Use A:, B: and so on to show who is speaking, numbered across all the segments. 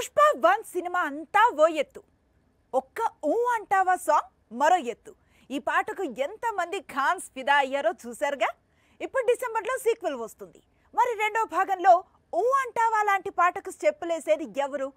A: Pushpa 1 cinema అంతా ఓ ఎత్తు. ఒక్క ఊ అంటావా సాంగ్ మరో ఎత్తు. ఈ పాటకు ఎంతమంది ఖాన్స్ ఫిదా అయ్యారో చూశారుగా. ఇప్పుడు డిసెంబర్లో సీక్వెల్ వస్తుంది. మరి రెండో భాగంలో ఊ అంటావా లాంటి పాటకు స్టెప్పులేసేది ఎవరు?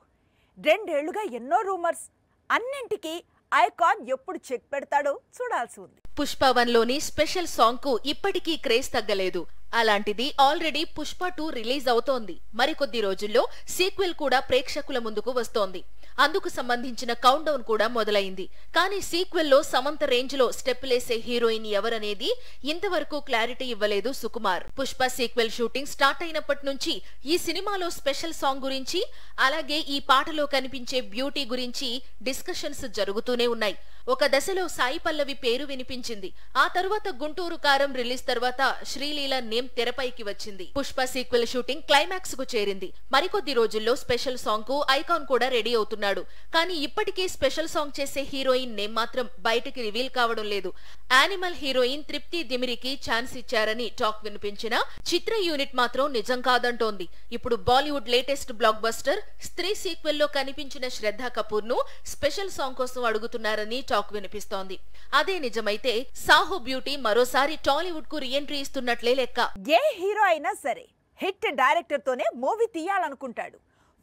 A: రెండేళ్లుగా ఎన్నో రూమర్స్. అన్నింటికీ ఐకాన్ ఎప్పుడు చెక్ పెడతాడో చూడాల్సి ఉంది.
B: పుష్ప 1లోని స్పెషల్ సాంగ్ కు ఇప్పటికీ క్రేజ్ తగ్గలేదు. అలాంటిది ఆల్రెడీ పుష్ప 2 రిలీజ్ అవుతోంది. మరికొద్ది రోజుల్లో సీక్వెల్ కూడా ప్రేక్షకుల ముందుకు వస్తోంది. అందుకు సంబంధించిన కౌంట్ డౌన్ కూడా మొదలైంది. కానీ సీక్వెల్ లో సమంత రేంజ్ లో స్టెప్పులేసే హీరోయిన్ ఎవరనేది ఇంతవరకు క్లారిటీ ఇవ్వలేదు Sukumar. Pushpa sequel shooting start అయినప్పటి నుంచి ఈ సినిమాలో స్పెషల్ సాంగ్ గురించి, అలాగే ఈ పాటలో కనిపించే బ్యూటీ గురించి డిస్కషన్స్ జరుగుతూనే ఉన్నాయి. ఒక దశలో సాయి పల్లవి పేరు వినిపించింది. ఆ తరువాత గుంటూరు కారం రిలీజ్ తర్వాత శ్రీలీల నేమ్ తెరపైకి వచ్చింది. పుష్ప సీక్వెల్ షూటింగ్ క్లైమాక్స్ కు చేరింది. మరికొద్ది రోజుల్లో స్పెషల్ సాంగ్ కు ఐకాన్ కూడా రెడీ అవుతున్నాడు. కానీ ఇప్పటికే స్పెషల్ సాంగ్ చేసే హీరోయిన్ నేమ్ మాత్రం బయటికి రివీల్ కావడం లేదు. యానిమల్ హీరోయిన్ తృప్తి దిమిరికి ఛాన్స్ ఇచ్చారని టాక్ వినిపించినా చిత్ర యూనిట్ మాత్రం నిజం కాదంటోంది. ఇప్పుడు బాలీవుడ్ లేటెస్ట్ బ్లాక్ బస్టర్ స్త్రీ సీక్వెల్ లో కనిపించిన శ్రద్ధా కపూర్ ను స్పెషల్ సాంగ్ కోసం అడుగుతున్నారని టాక్ వినిపిస్తోంది. అదే నిజమైతే సాహో బ్యూటీ మరోసారి టాలీవుడ్ కు రీఎంట్రీ ఇస్తున్నట్లే లెక్క.
A: ఏ హీరో అయినా సరే హిట్ డైరెక్టర్ తోనే మూవీ తీయాలనుకుంటాడు.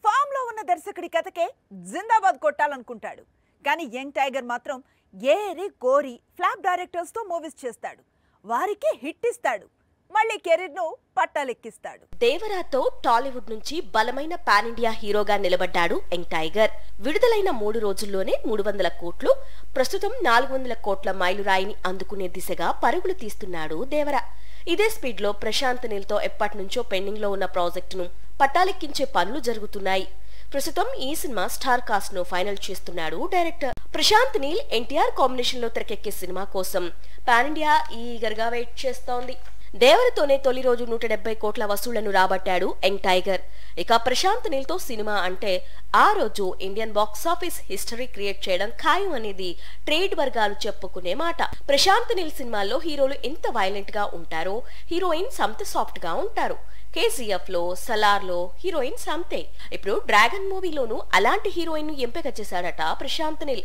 A: ఫామ్ లో ఉన్న దర్శకుడి కథకే జిందాబాద్ కొట్టాలనుకుంటాడు. కానీ యంగ్ టైగర్ మాత్రం ఏరి కోరి ఫ్లాప్ డైరెక్టర్స్ తో మూవీస్ చేస్తాడు. వారికి హిట్ ఇస్తాడు, మళ్ళీ కెరీర్ ను పట్టాలెక్కిస్తాడు.
C: దేవరాతో టాలీవుడ్ నుంచి బలమైన పాన్ ఇండియా హీరోగా నిలబడ్డాడు యంగ్ టైగర్. విడుదలైన 3 రోజుల్లోనే 300 కోట్లు, ప్రస్తుతం 400 కోట్ల మైలురాయిని అందుకునే దిశగా పరుగులు తీస్తున్నాడు దేవరా. ఇదే స్పీడ్ లో ప్రశాంత్ నీల్ తో ఎప్పటి నుంచో పెండింగ్ లో ఉన్న ప్రాజెక్టును పట్టాలెక్కించే పనులు జరుగుతున్నాయి. ప్రస్తుతం ఈ సినిమా స్టార్ కాస్ట్ ను ఫైనల్ చేస్తున్నాడు డైరెక్టర్. ప్రశాంత్ నీల్ ఎన్టీఆర్ కాంబినేషన్ లో తెరకెక్కే సినిమా కోసం పాన్ ఇండియా ఈగర్ గా వెయిట్ చేస్తోంది. దేవరతోనే తొలి రోజు 170 కోట్ల వసూళ్లను రాబట్టాడు యంగ్ టైగర్. ఇక ప్రశాంత్ నీల్ తో సినిమా అంటే ఆ రోజు ఇండియన్ బాక్సాఫీస్ హిస్టరీ క్రియేట్ చేయడం ఖాయం అనేది ట్రేడ్ వర్గాలు చెప్పుకునే మాట. ప్రశాంత్ నీల్ సినిమాల్లో హీరోలు ఎంత వైలెంట్ గా ఉంటారో హీరోయిన్స్ అంత సాఫ్ట్ గా ఉంటారు. కేజీఎఫ్ లో, సలార్ లో హీరోయిన్స్ అంతే. ఇప్పుడు డ్రాగన్ మూవీలోనూ అలాంటి హీరోయిన్ ను ఎంపిక చేశాడట ప్రశాంత్ నీల్.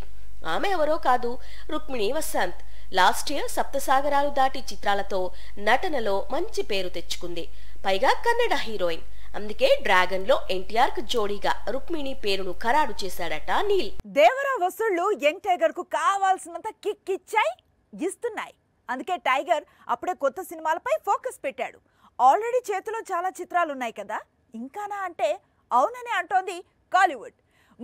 C: ఆమె ఎవరో కాదు, రుక్మిణి వసంత్. లాస్ట్ ఇయర్ సప్తసాగరాలు దాటి చిత్రాలతో నటనలో మంచి పేరు తెచ్చుకుంది. పైగా కన్నడ హీరోయిన్. అందుకే డ్రాగన్ లో ఎన్టీఆర్ కు జోడీగా రుక్మిణి పేరును ఖరారు చేశాడట నీల్.
A: దేవరా వసూళ్లు యంగ్ టైగర్ కు కావాల్సినంత కిక్ ఇస్తున్నాయి. అందుకే టైగర్ అప్పుడే కొత్త సినిమాలపై ఫోకస్ పెట్టాడు. ఆల్రెడీ చేతిలో చాలా చిత్రాలున్నాయి కదా, ఇంకానా అంటే అవుననే అంటోంది కాలీవుడ్.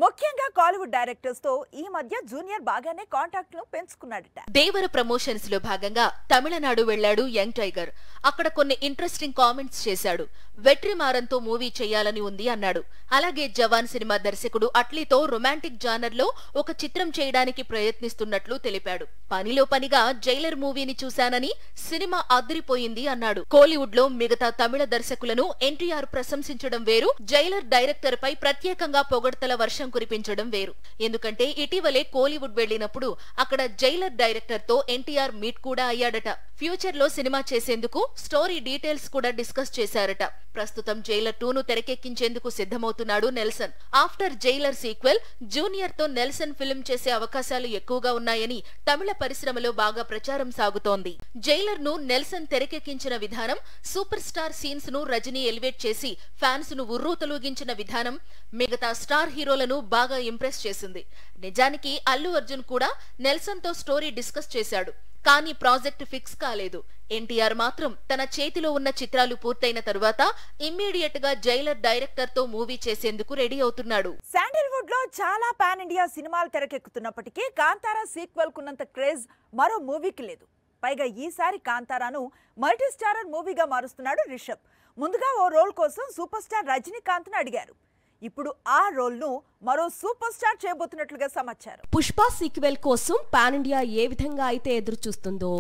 A: ముఖ్యంగా కాలీవుడ్ డైరెక్టర్స్ తో ఈ మధ్య జూనియర్ బాగానే కాంటాక్ట్ ను పెంచుకున్నాడట.
B: దేవర ప్రమోషన్స్ లో భాగంగా తమిళనాడు వెళ్లాడు యంగ్ టైగర్. అక్కడ కొన్ని ఇంట్రెస్టింగ్ కామెంట్స్ చేశాడు. వెట్రిమారన్తో మూవీ చేయాలని ఉంది అన్నాడు. అలాగే జవాన్ సినిమా దర్శకుడు అట్లీతో రొమాంటిక్ జానర్ లో ఒక చిత్రం చేయడానికి ప్రయత్నిస్తున్నట్లు తెలిపాడు. పనిలో పనిగా జైలర్ మూవీని చూశానని, సినిమా అదిరిపోయింది అన్నాడు. కోలీవుడ్ లో మిగతా తమిళ దర్శకులను ఎన్టీఆర్ ప్రశంసించడం వేరు, జైలర్ డైరెక్టర్ పై ప్రత్యేకంగా పొగడ్తల వర్షం కురిపించడం వేరు. ఎందుకంటే ఇటీవలే కోలీవుడ్ వెళ్లినప్పుడు అక్కడ జైలర్ డైరెక్టర్ తో ఎన్టీఆర్ మీట్ కూడా అయ్యాడట. ఫ్యూచర్ లో సినిమా చేసేందుకు స్టోరీ డీటెయిల్స్ కూడా డిస్కస్ చేశారట. ప్రస్తుతం జైలర్ 2 ను తెరకెక్కించేందుకు సిద్ధమవుతున్నాడు Nelson. After Jailer sequel junior తో నెల్సన్ ఫిల్మ్ చేసే అవకాశాలు ఎక్కువగా ఉన్నాయని తమిళ పరిశ్రమలో బాగా ప్రచారం సాగుతోంది. జైలర్ ను నెల్సన్ తెరకెక్కించిన విధానం, సూపర్ స్టార్ సీన్స్ ను రజనీ ఎలివేట్ చేసి ఫ్యాన్స్ ను ఉర్రూతలూగించిన విధానం మిగతా స్టార్ హీరోలను బాగా ఇంప్రెస్ చేసింది. నిజానికి అల్లు అర్జున్ కూడా నెల్సన్ తో స్టోరీ డిస్కస్ చేశాడు. కానీ ప్రాజెక్ట్ ఫిక్స్ కాలేదు. ఎన్టీఆర్ మాత్రం తన చేతిలో ఉన్న చిత్రాలు పూర్తయిన తరువాత ఇమ్మీడియట్ గా జైలర్ డైరెక్టర్ తో మూవీ చేసేందుకు రెడీ అవుతున్నాడు.
A: శాండల్వుడ్ లో చాలా పాన్ ఇండియా సినిమాలు తెరకెక్కుతున్నప్పటికీ కాంతారా సీక్వెల్ కున్నంత క్రేజ్ మరో మూవీకి లేదు. పైగా ఈసారి కాంతారాను మల్టీ స్టారర్ మూవీగా మారుస్తున్నాడు రిషబ్. ముందుగా ఓ రోల్ కోసం సూపర్ స్టార్ రజనీకాంత్ ను అడిగారు. ఇప్పుడు ఆ రోల్ ను మరో సూపర్ స్టార్ చేయబోతున్నట్లుగా సమాచారం.
C: పుష్ప సీక్వెల్ కోసం పాన్ ఇండియా ఏ విధంగా అయితే ఎదురు చూస్తుందో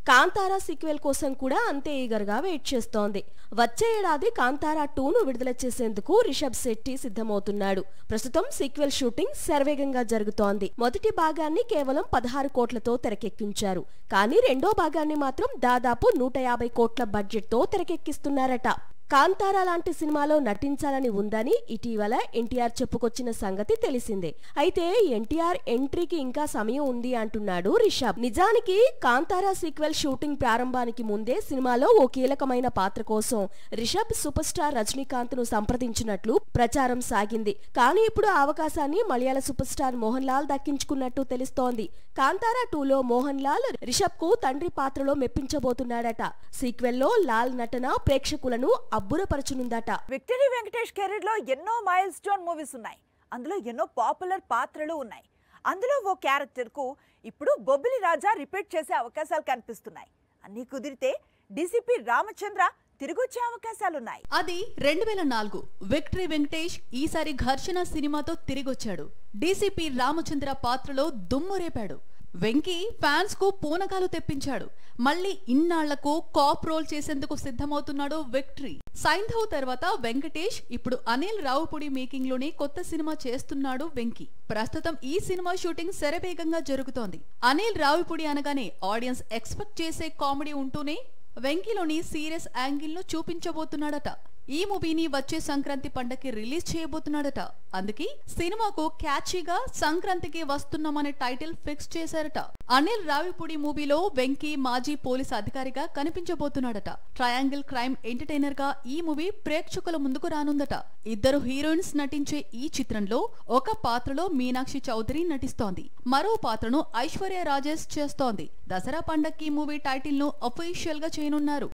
C: కాంతారా సీక్వెల్ కోసం కూడా అంతే ఈగర్ గా వెయిట్ చేస్తోంది. వచ్చే ఏడాది కాంతారా 2 ను విడుదల చేసేందుకు రిషబ్ శెట్టి సిద్ధమవుతున్నాడు. ప్రస్తుతం సీక్వెల్ షూటింగ్ శరవేగంగా జరుగుతోంది. మొదటి భాగాన్ని కేవలం 16 కోట్లతో తెరకెక్కించారు. కానీ రెండో భాగాన్ని మాత్రం దాదాపు 150 కోట్ల బడ్జెట్ తో తెరకెక్కిస్తున్నారట. కాంతారా లాంటి సినిమాలో నటించాలని ఉందని ఇటీవల ఎన్టీఆర్ చెప్పుకొచ్చిన సంగతి తెలిసిందే. అయితే ఎన్టీఆర్ ఎంట్రీకి ఇంకా సమయం ఉంది అంటున్నాడు రిషబ్. నిజానికి కాంతారా సీక్వెల్ షూటింగ్ ప్రారంభానికి ముందే సినిమాలో ఓ కీలకమైన పాత్ర కోసం రిషబ్ సూపర్ స్టార్ రజనీకాంత్ ను సంప్రదించినట్లు ప్రచారం సాగింది. కానీ ఇప్పుడు ఆ అవకాశాన్ని మలయాళ సూపర్ స్టార్ మోహన్ లాల్ దక్కించుకున్నట్టు తెలుస్తోంది. కాంతారా 2లో మోహన్ లాల్ రిషబ్ కు తండ్రి పాత్రలో మెప్పించబోతున్నాడట. సీక్వెల్ లో లాల్ నటన ప్రేక్షకులను అబ్బురపరచనుందట.
A: విక్టరీ వెంకటేష్ కెరీర్ లో ఎన్నో మైల్ స్టోన్ మూవీస్ ఉన్నాయి. అందులో ఎన్నో పాపులర్ పాత్రలు ఉన్నాయి. అందులో ఓ క్యారెక్టర్ కు ఇప్పుడు బొబ్బిలి రాజా రిపీట్ చేసే అవకాశాలు కనిపిస్తున్నాయి. అన్ని కుదిరితే డీసీపీ రామచంద్ర తిరిగొచ్చే అవకాశాలున్నాయి.
D: అది 2004 విక్టరీ వెంకటేష్ ఈసారి ఘర్షణ సినిమాతో తిరిగొచ్చాడు. డీసీపీ రామచంద్ర పాత్రలో దుమ్ము రేపాడు. వెంకీ ఫ్యాన్స్ కు పూనకాలు తెప్పించాడు. మళ్ళీ ఇన్నాళ్లకు కాప్ రోల్ చేసేందుకు సిద్ధమవుతున్నాడు విక్టరీ. సైంధవ్ తర్వాత వెంకటేష్ ఇప్పుడు అనిల్ రావుపూడి మేకింగ్ లోనే కొత్త సినిమా చేస్తున్నాడు వెంకీ. ప్రస్తుతం ఈ సినిమా షూటింగ్ శరవేగంగా జరుగుతోంది. అనిల్ రావుపూడి అనగానే ఆడియన్స్ ఎక్స్పెక్ట్ చేసే కామెడీ ఉంటూనే వెంకీలోని సీరియస్ యాంగిల్ ను చూపించబోతున్నాడట. ఈ మూవీని వచ్చే సంక్రాంతి పండగకి రిలీజ్ చేయబోతున్నాడట. అందుకే సినిమాకు క్యాచీగా సంక్రాంతికి వస్తున్నామనే టైటిల్ ఫిక్స్ చేశారట. అనిల్ రావిపూడి మూవీలో వెంకీ మాజీ పోలీస్ అధికారిగా కనిపించబోతున్నాడట. ట్రయాంగిల్ క్రైమ్ ఎంటర్టైనర్ గా ఈ మూవీ ప్రేక్షకుల ముందుకు రానుందట. ఇద్దరు హీరోయిన్స్ నటించే ఈ చిత్రంలో ఒక పాత్రలో మీనాక్షి చౌదరి నటిస్తోంది. మరో పాత్రను ఐశ్వర్య రాజేష్ చేస్తోంది. దసరా పండగకి మూవీ టైటిల్ ను అఫీషియల్ గా చేయనున్నారు.